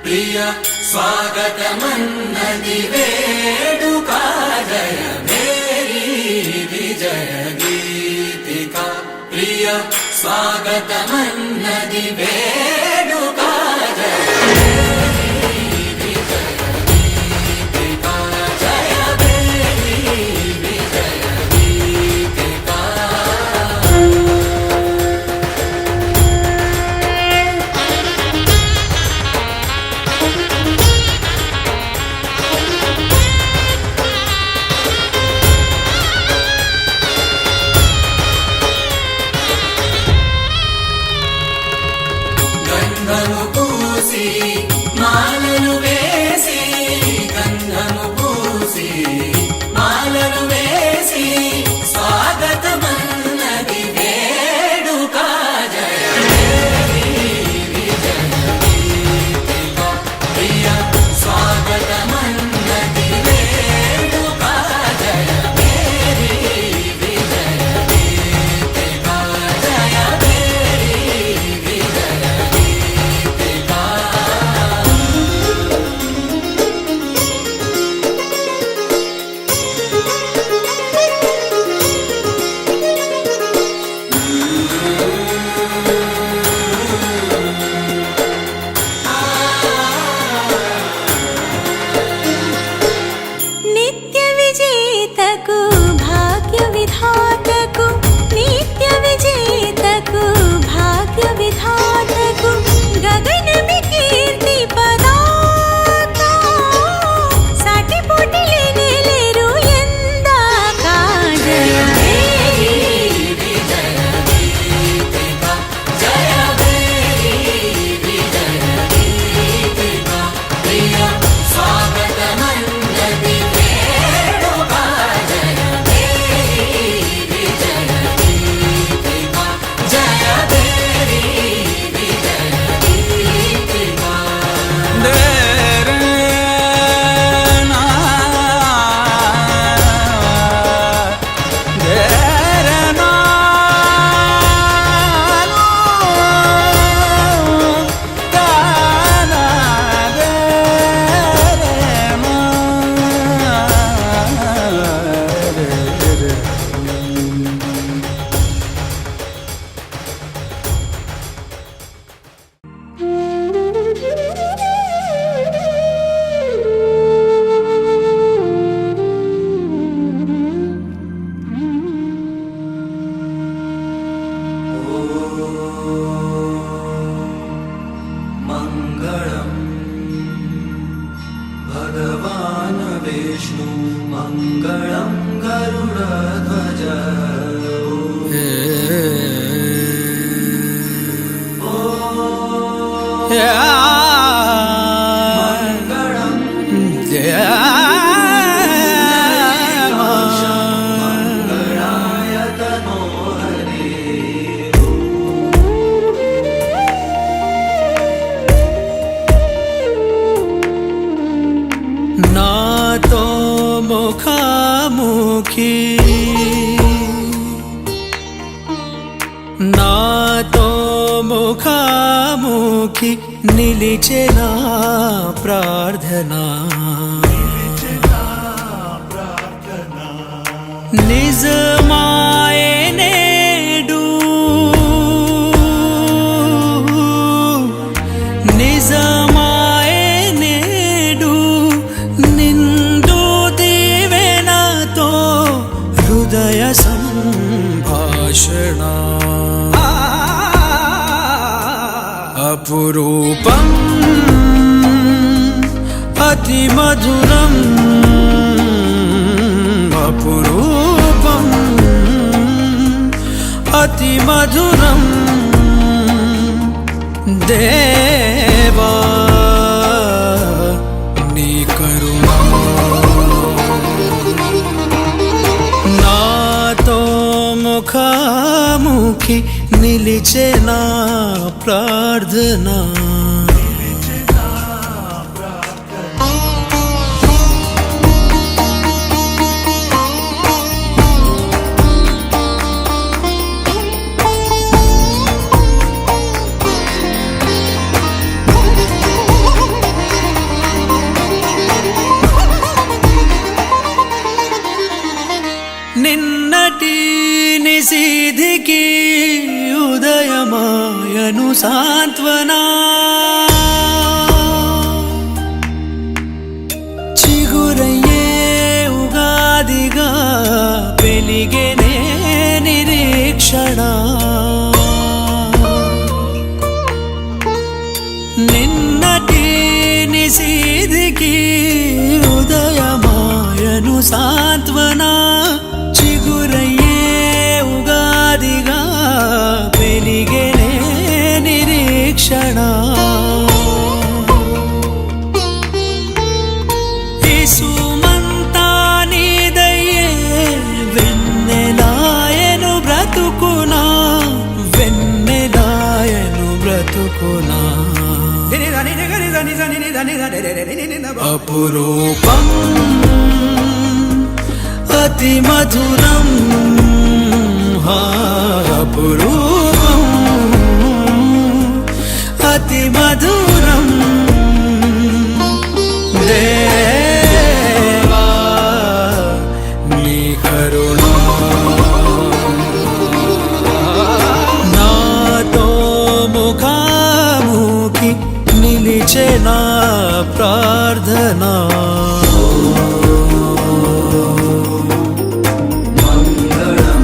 प्रिय स्वागतमन्नदि वेडुका जय मेरी विजय गीतिका प्रिय स्वागतमन्नदि वेडुका विधातकु नित्य विजेतकु भाग्य विधातकु गगन में कीर्ति पदाता साटी पोटी लेने लेरू ಎಂದಾಕ ಜಯ नातो मुखामुखी नातो मुखामुखी निलिचेना प्रार्थना निजमाये नेडू निजमाये नेडू निंदू दीवेनातो हृदय संभाषणा अपुरूपम् अतिमधुरम् अपुरूपम् अतिमधुरम् देवा नी करुणा नातो मुखामुखी निलिचेना प्रार्थना నిన్నటి నిశీధికి ఉదయమాయను సాంత్వనా చిగురయ్యే ఉగాదిగా వెలిగెనే నిరీక్షణ నిన్నటి నిశీధికి ఉదయమాయను సాంత్వనా చిగురయ్యే ఉగాదిగా వెలిగెనే నిరీక్షణ ఇసుమంతా నీదయ్యే వెన్నెలాయను బ్రతుకునా వెన్నెలాయను బ్రతుకునా అపురూపం अतिमधुरम् अपुरूपम् अतिमधुरम् देवा नी करुणा नातो मुखामुखी निलिचेना प्रार्थना मंगलम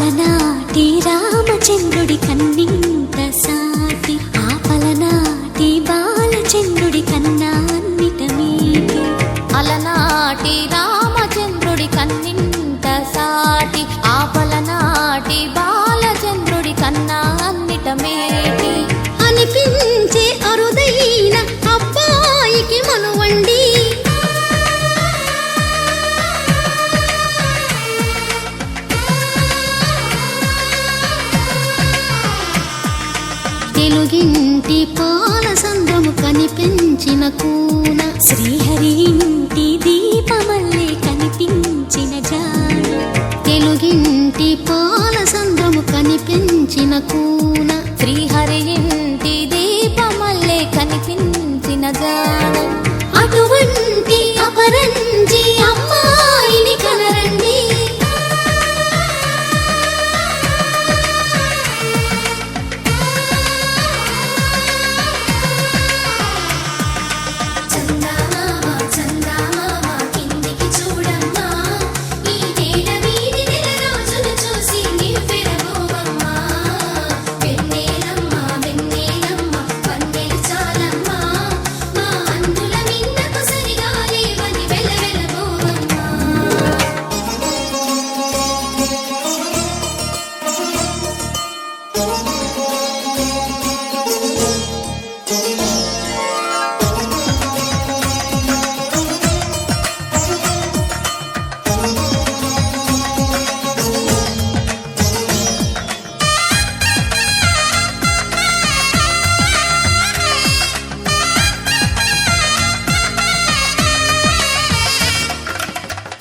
పలనాటి రామచంద్రుడి కన్నింత సాటి, ఆ పలనాటి బాలచంద్రుడి కన్నా అన్నిట మీటి. అలనాటి రామచంద్రుడి కన్నింత సాటి, ఆ పలనాటి బాలచంద్రుడి కన్నా అన్నిట మేటి అనిపించే అరుదైన అబ్బాయికి మనువండి. తెలుగింటి పాల సంద్రము కనిపించిన కూన, శ్రీహరి ఇంటి దీపమల్లే కనిపించిన జాడ. తెలుగింటి పాల సంద్రము కనిపించిన కూన, శ్రీహరి ఇంటి దీపమల్లే కనిపించిన జాడ. అటువంటి అపరంజి అమ్మాయిని కనరండి. చందమామ చందమామ కిందికి చూడమ్మా, ఈ నేల వీధి నెల రోజులు చూసి నివ్వెరబోవమ్మా. వెన్నెలమ్మ వెన్నెలమ్మ వన్నెలు చాలమ్మా, మా అందుల మిన్నకు సరిగా లేవని వెలవెలబోవమ్మా.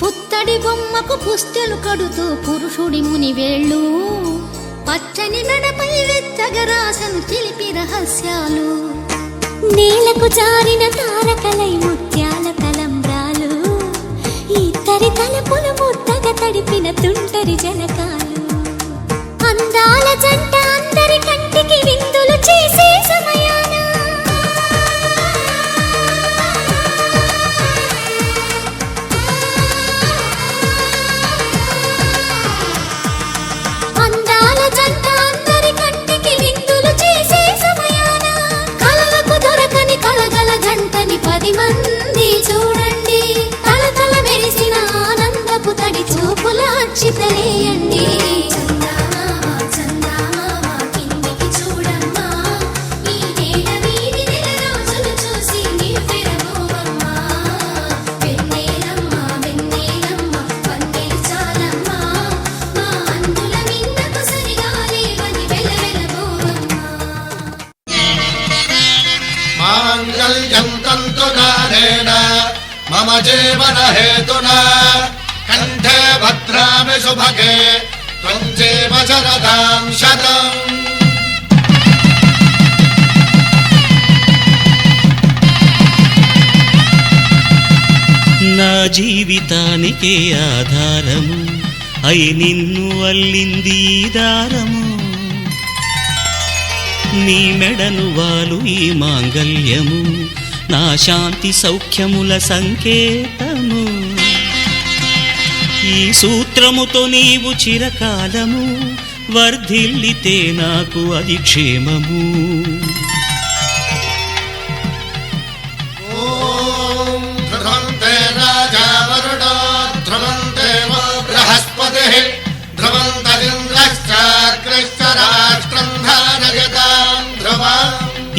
పుత్తడి బొమ్మకు పుస్తెలు కడుతూ పురుషుడి ముని వేళ్ళు, పచ్చని నడపై వెచ్చగరాసను చిలిపి రహస్యాలు. నేలకు జారిన తారకలై ముత్యాల తలంబ్రాలు, ఇద్దరి తలపులు ముద్దగా తడిపిన తుంటరి జలకాలు. అందాల జంట అందరి కంటికి విందులు చేసే సమయాన అందాల జంట అందరి కంటికి విందులు చేసే సమయాన, కలలకు దొరకని కళగల జంటని 10 మంది చూడండి. తలతల మెరిసిన ఆనందపు తడి చూపుల అచ్చితలేయండి. చందమామ చందమామ కిందికి చూడమ్మా, ఈ నేల వీధి నెల రోజులు చూసి నివ్వెరబోవమ్మా. వెన్నెలమ్మ వెన్నెలమ్మ వన్నెలు చాలమ్మా, మా అందుల మిన్నకు సరిగా లేవని వెలవెలబోవమ్మా. మాంగళ్యం తంతునానేన మమ జీవన హేతునా కంఠే భద్రామి శుభగే త్వం జీవ శరదాం శతం. నా జీవితానికే ఆధారము అయి నిన్ను అల్లింది ఈ దారము. నీ మెడను వాలు ఈ మాంగల్యము, నా శాంతి సౌఖ్యముల సంకేతము. ఈ సూత్రముతో నీవు చిరకాలము వర్ధిల్లితే నాకు అది క్షేమము. ఓం ధ్రువంతే రాజా వరుణో ధ్రువంతే వో బృహస్పతిః ధ్రువంతరింద్రశ్చాగ్నిశ్చ రాష్ట్రం ధారయతాం ధ్రువం.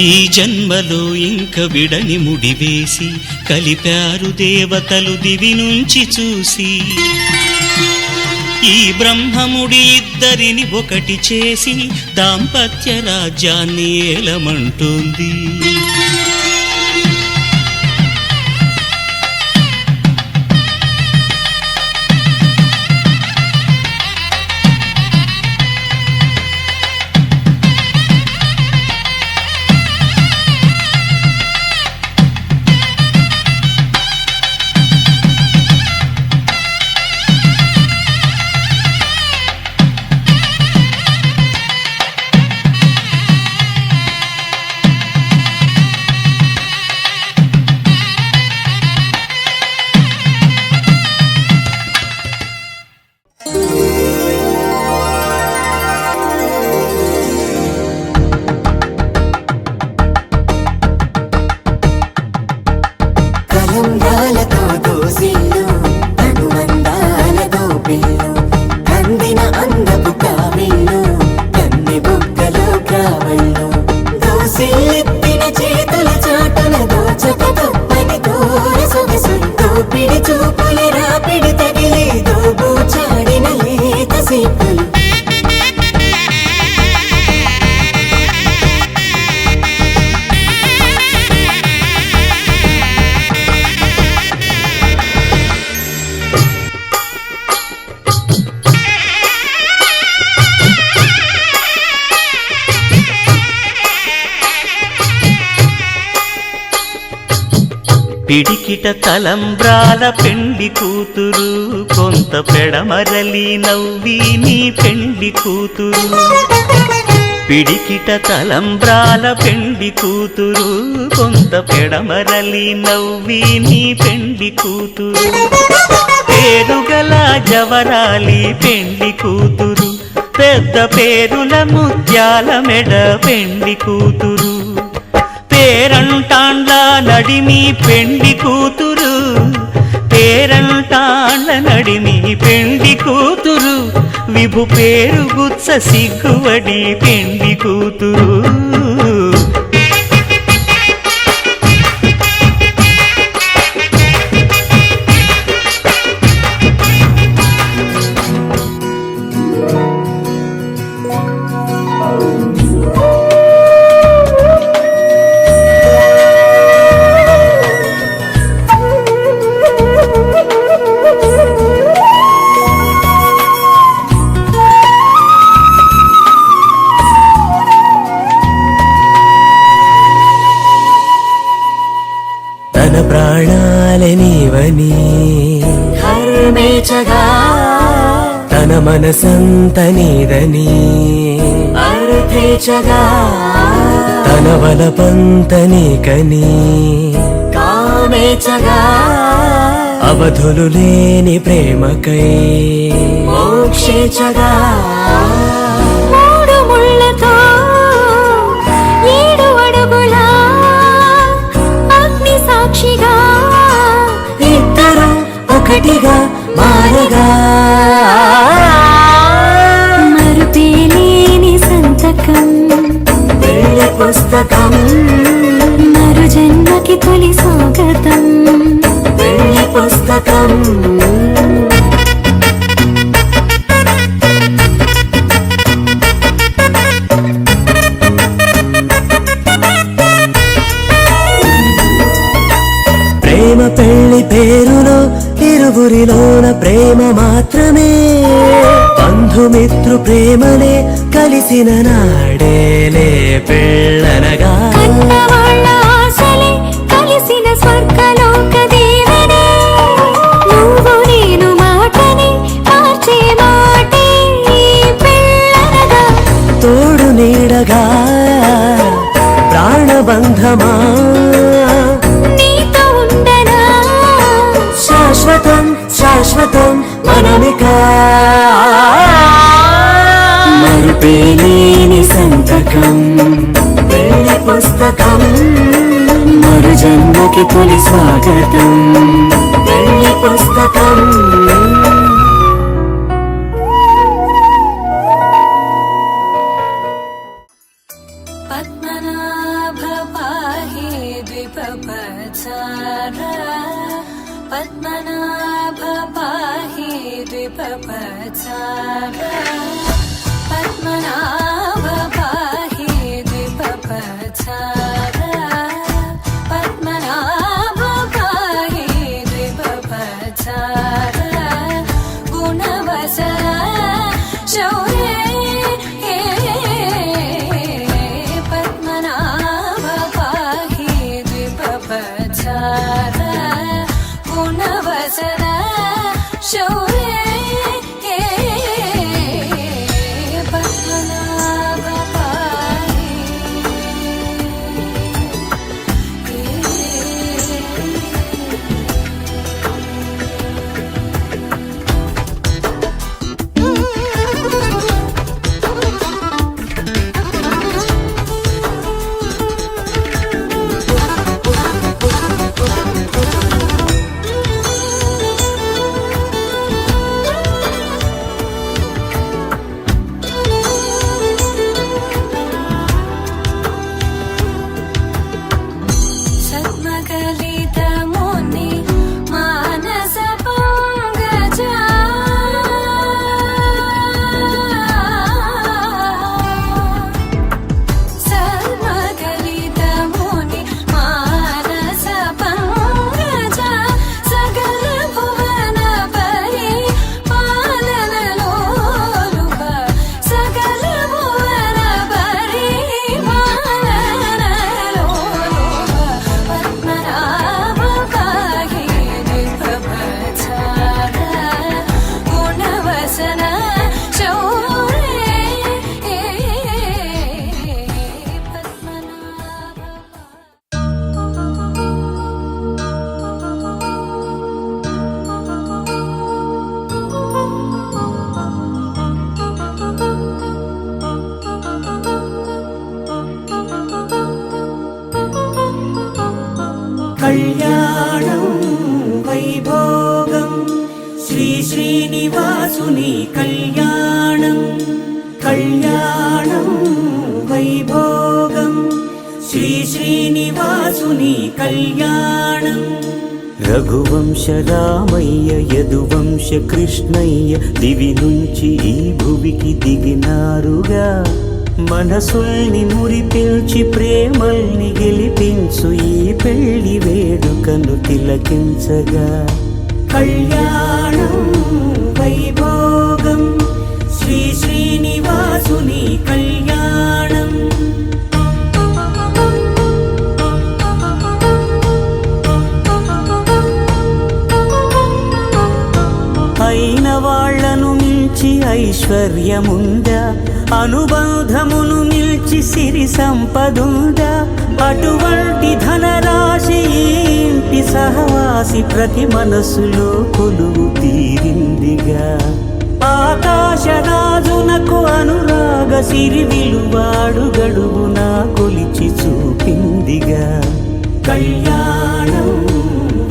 ఈ జన్మలో ఇంక విడని ముడివేసి కలిపారు దేవతలు దివి నుంచి చూసి. ఈ బ్రహ్మముడి ఇద్దరిని ఒకటి చేసి దాంపత్య రాజ్యాన్ని ఏలమంటోంది. పిడికిట తలంబ్రాల పెండి కూతురు కొంత పెడమరలి నవ్వి నీ పెండి కూతురు పిడికిట తలంబ్రాల పెండి కూతురు కొంత పెడమరలి నవ్వి నీ పెండి కూతురు పేరుగల జవరాలి పెండి కూతురు పెద్ద పేరుల ముత్యాల మెడ పెండి కూతురు పేరంటాండ్ల నడిమి పెండి కూతురు పేరంటాండ్ల నడిమి పెండి కూతురు విభు పేరు గుత్స సిగ్గువడి పెండి కూతురు తన ప్రాణాలే నీవని హర్మేచగా తన మనసంత నీదని అర్థేచగా తన వలపంత నీకని కామేచగా అవధులు లేని ప్రేమకై మోక్షేచగా మూడు ముళ్ళతో 7 అడుగుల అగ్ని సాక్షిగా ఇద్దరు ఒకటిగా మారగా మరుపేలేని సంతకం వెళ్ళి పుస్తకం మరు జన్మకి తొలి స్వాగతం వెళ్ళి పుస్తకం ప్రేమ పెళ్లి పేరులో ఇరువురిలోన ప్రేమ మాత్రమే బంధుమిత్రు ప్రేమనే కలిసిన నాడేలే పెళ్ళనగా కన్నవాళ్ళ ఆశలే కలిసిన స్వర్గలోక దేవనే నువ్వు నేను మాటని మార్చే మాటే పెళ్ళనగా తోడు నీడగా ప్రాణబంధమా నీతో ఉండనా శాశ్వతం శాశ్వతం మనమిక మరుపేలేని సంతకం వెళ్ళి పుస్తకం మరు జన్మకి తొలి స్వాగతం వెళ్ళి పుస్తకం పద్మనాభ పాహి ద్విపపచార పద్మనాభ పాహి ద్విపపచార పద్మనాభ పాహి ద్విపపచార పద్మనాభ పాహి ద్విపపచార గుణవసర శౌర్య పద్మనాభ పాహి ద్విపపచార గుణవసర శౌర్య శ్రీనివాసుని కళ్యాణం కళ్యాణం వైభోగం శ్రీ శ్రీనివాసుని కళ్యాణం రఘువంశ రామయ్య యదువంశ కృష్ణయ్య దివి నుంచి ఈ భువికి దిగినారుగా మనసుల్ని మురిపించి ప్రేమల్ని గెలిపించు ఈ పెళ్లి వేడుకను తిలకించగా కళ్యాణం వైభోగం శ్రీ శ్రీనివాసుని కళ్యాణం అయిన వాళ్లను మించి ఐశ్వర్యముందా అనుబంధమును మిల్చి సిరి సంపదుందా అటువంటి ధనరాశి ఇంటి సహవాసి ప్రతి మనసులో కొలువు తీరిందిగా ఆకాశరాజునకు అనురాగ సిరి విలువాడు గడువునా కొలిచి చూపిందిగా కళ్యాణం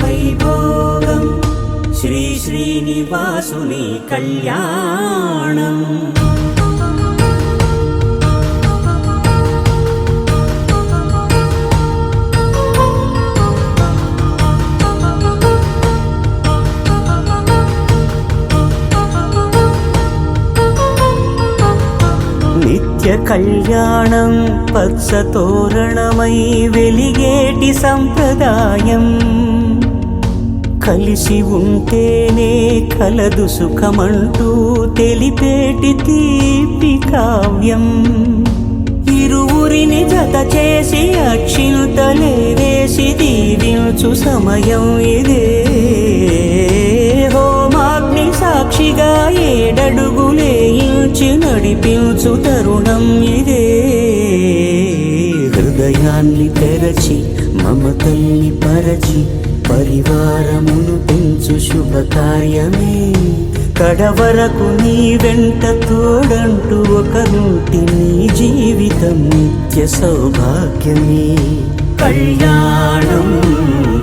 వైభోగం శ్రీ శ్రీనివాసుని కళ్యాణం నిత్య కళ్యాణం పచ్చ తోరణమై వెలిగేటి సంప్రదాయం కలిసి ఉంటేనే కలదు సుఖమంటూ తెలిపేటి తీపి కావ్యం ఇరువురిని జత చేసి అక్షింతలే వేసి దీవించు సమయం ఇదే హోమాగ్ని సాక్షిగా ఏడడుగులే ఇంచి నడిపించు తరుణం ఇదే హృదయాన్ని తెరచి మమతల్ని పరచి పరివారమును పెంచు శుభకార్యమే కడవరకు నీ వెంట తోడంటూ ఒకరుంటి నీ జీవితం నిత్య సౌభాగ్యమే కళ్యాణం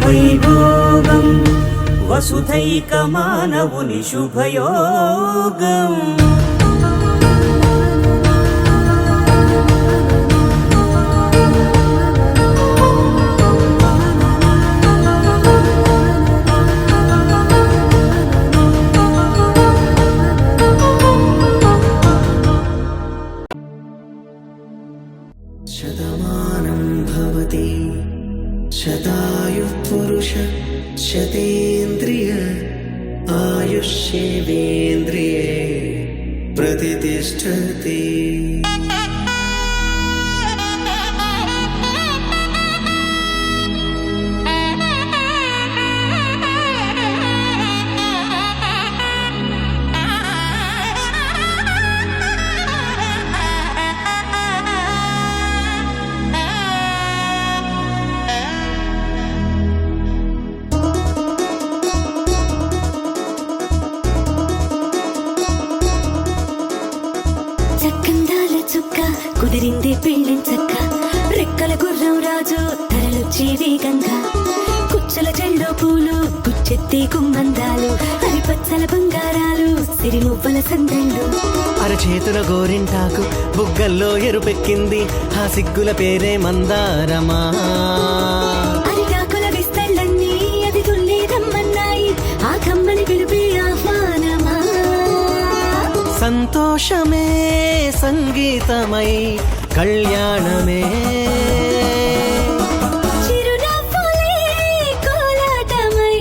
వైభోగం వసుధైక మానవుని శుభయోగం శతమానం భవతి శతాయుః పురుష శతేంద్రియ ఆయుష్యేవేంద్రియే ప్రతిష్టతి చక్కందాల చుక్క కుదిరింది పెళ్ళించక్క రెక్కల గుర్రం రాజు తరలొచ్చి వేగంగా కుచ్చల చెల్లో పూలు గుచ్చెత్తి గుమ్మందాలు హరిపచ్చల బంగారాలు సిరిమువ్వల సందళ్ళు అరచేతుల గోరింటాకు బుగ్గల్లో ఎరుపెక్కింది ఆ సిగ్గుల పేరే మందారమా అరిటాకుల విస్తళ్ళన్నీ అది తుల్లి రమ్మన్నాయి ఆ కమ్మని పిలిపి ఆహ్వానమా సంతోషమే సంగీతమై కళ్యాణమే చిరునవ్వులే కోలాటమై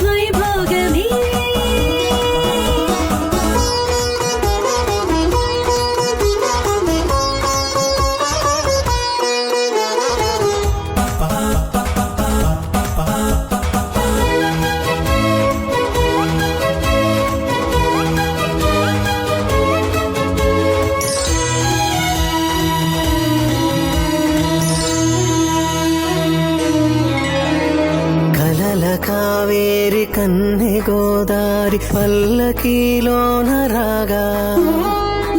వైభోగమే కావేరి కన్నె గోదారి పల్లకీలోన రాగా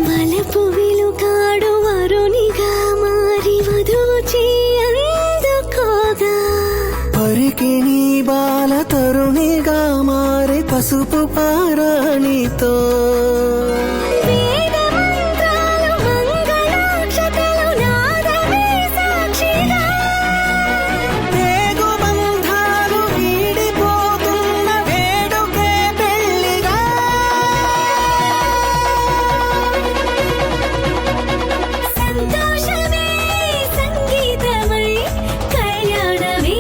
మలపు విలుకాడు వరునిగా మారి వధూచి అందుకోగా పరికి నీ బాల తరుణిగా మారి పసుపు పారాణితో వేద మంత్రాలు మంగళాక్షతలు నాదమే సాక్షిగా పేగు బంధాలు వీడిపోతున్న వేడుకే పెళ్లిగా సంతోషమే సంగీతమై కళ్యాణమే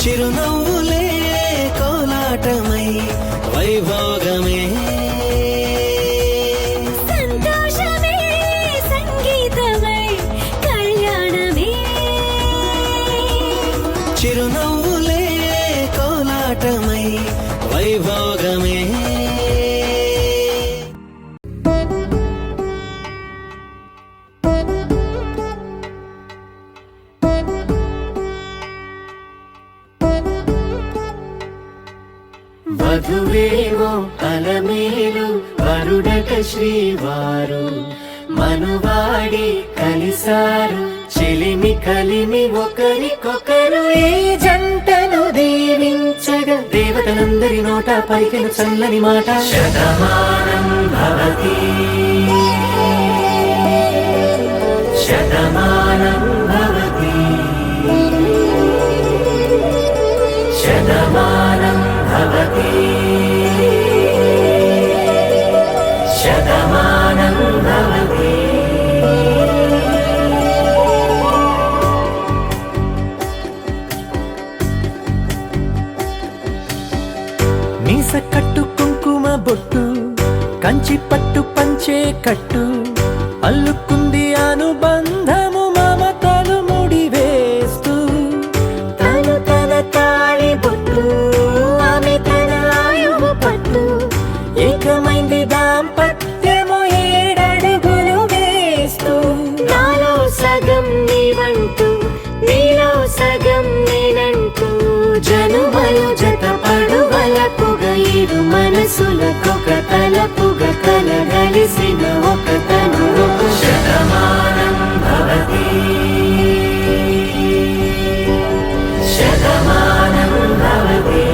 చిరునవ్వులే కోలాటమై వైభోగమే సంతోషమే సంగీతమై కళ్యాణమే చిరునవ్వులే కోలాటమై వైభోగమే వధువేమో అలమేలు వరుడక శ్రీవారు మనువాడి కలిసారు చెలిమి కలిమి ఒకరికొకరు ఈ జంటను దీవించగా దేవతలందరి నోట పలికెను చల్లని మాట శతమానం భవతి శతమానం భవతి శతమానం భవతి శతమానం భవతి మీస కట్టు కుంకుమ బొట్టు కంచి పట్టు పంచే కట్టు అల్లుకుంది అనుబంధము మమతలు ముడివేస్తూ తను తన తాళి బొట్టు ఆమె తన ఆయువు పట్టు ఏకమైంది దాంపత్యము 7 అడుగులు వేస్తూ నాలో సగం నీవంటూ నీలో సగం నేనంటూ జనుమలు జత పడువలపుగా ఇరు మనసులకొక తలపుగా కలగలిసిన ఒక తను శతమానం భవతి శతమానం భవతి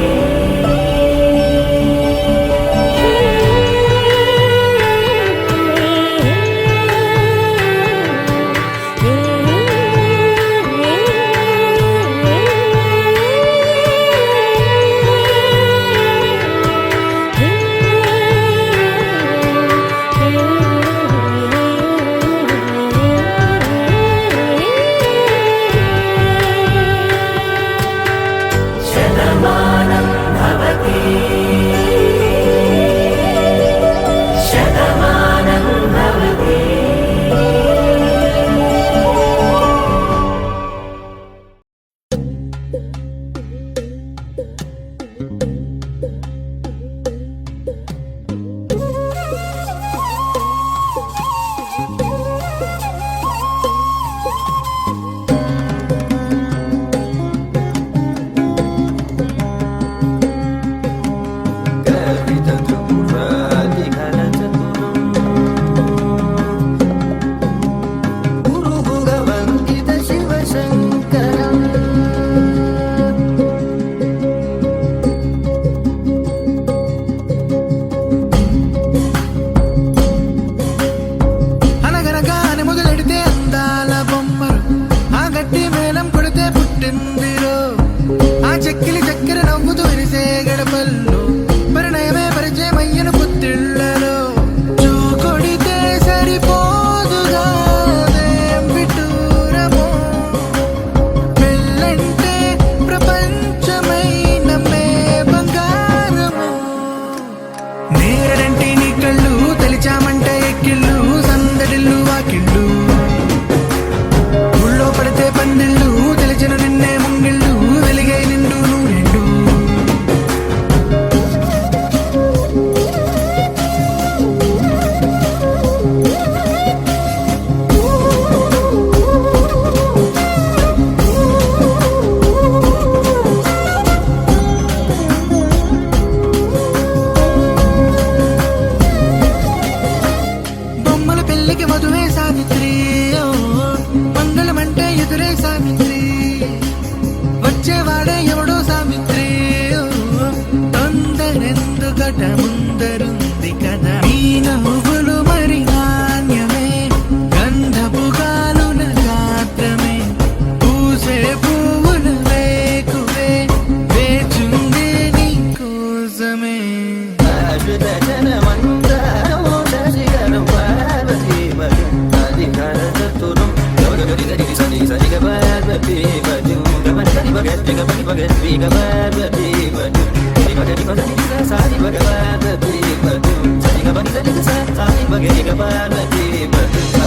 గేగ పార్వతీ పశుత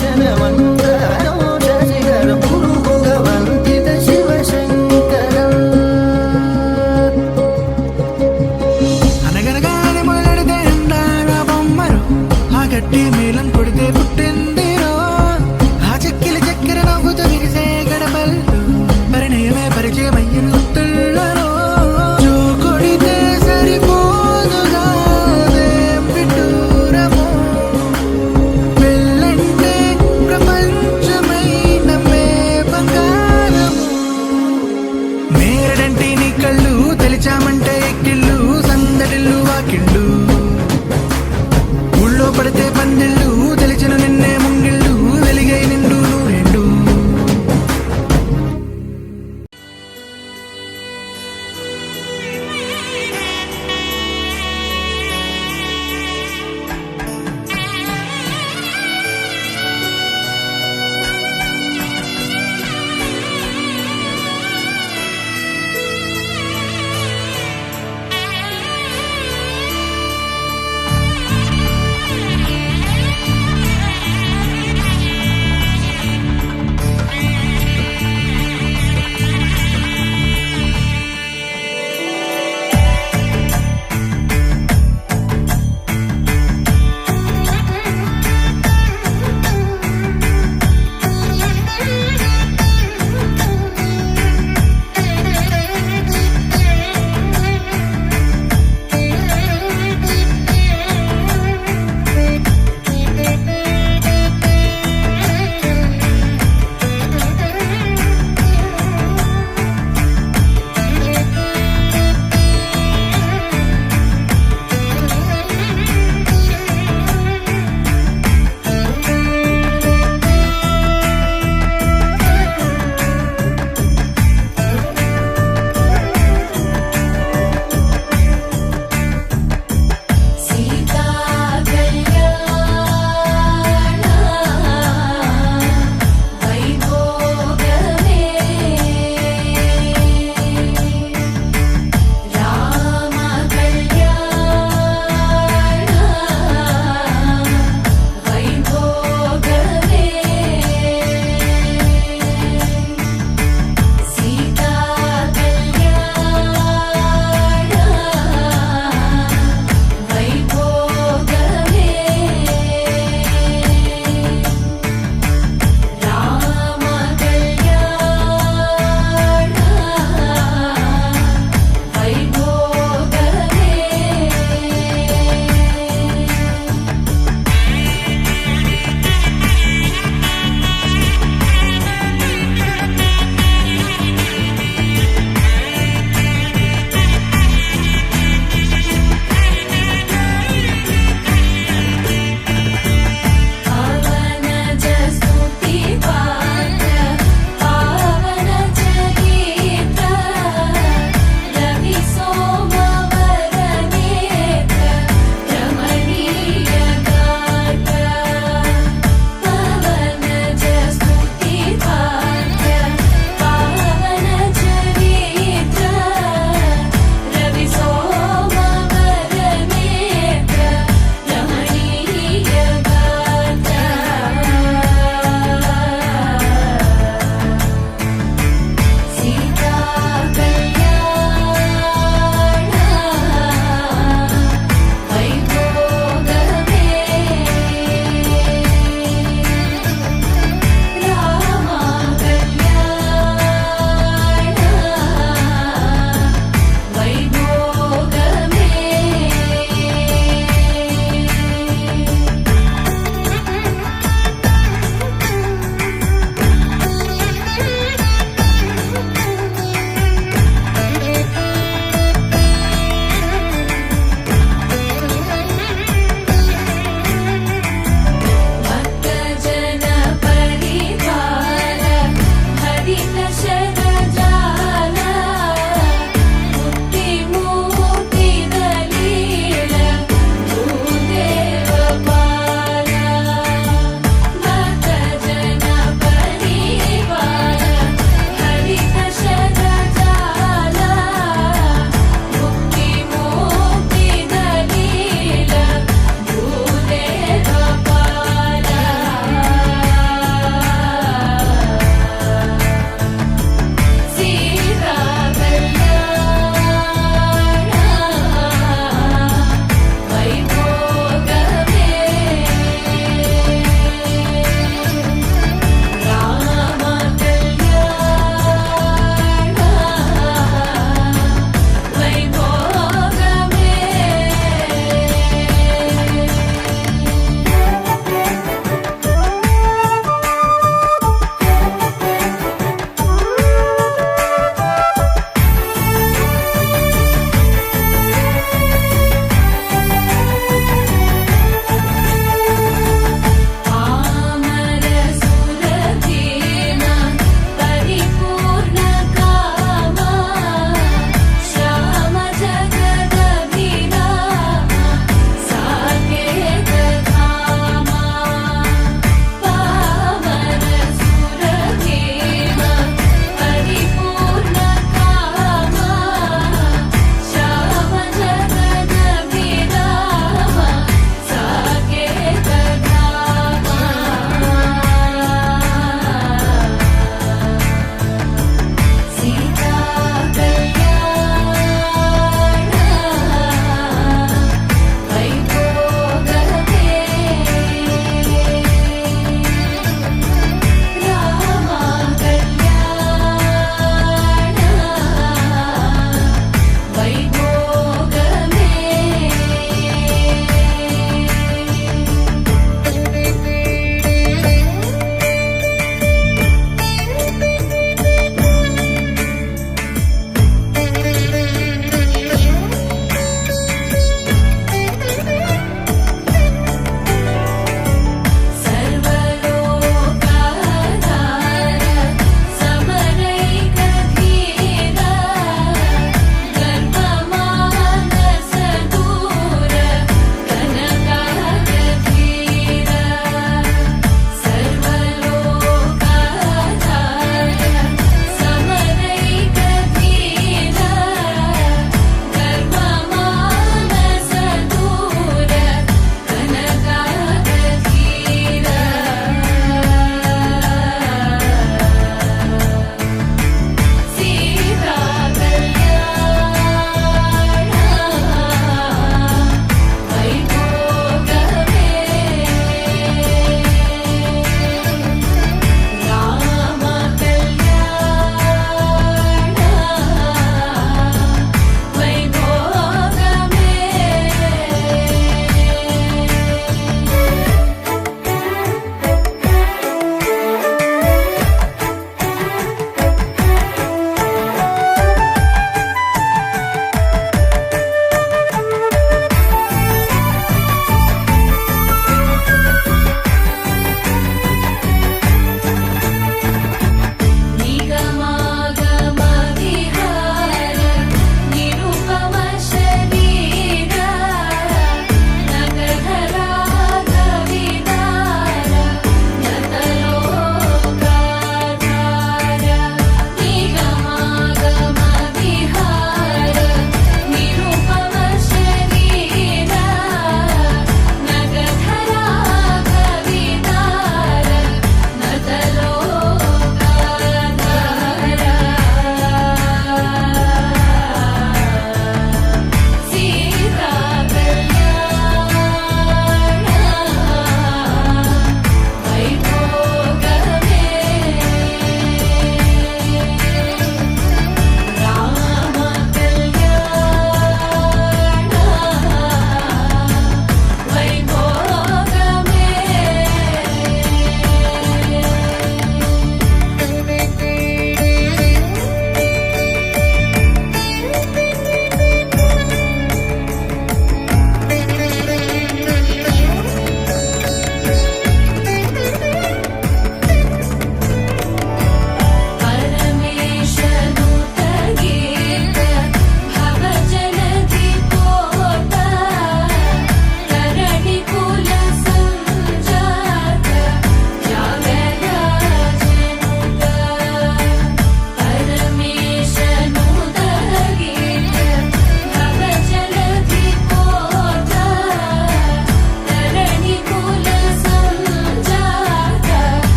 జనమంతరం శశిధరం పురుభుగ వందిత శివశంకరం. అనగనగానే మొదలెడితే ఎండారా బొమ్మరు ఆ గట్టి మేళం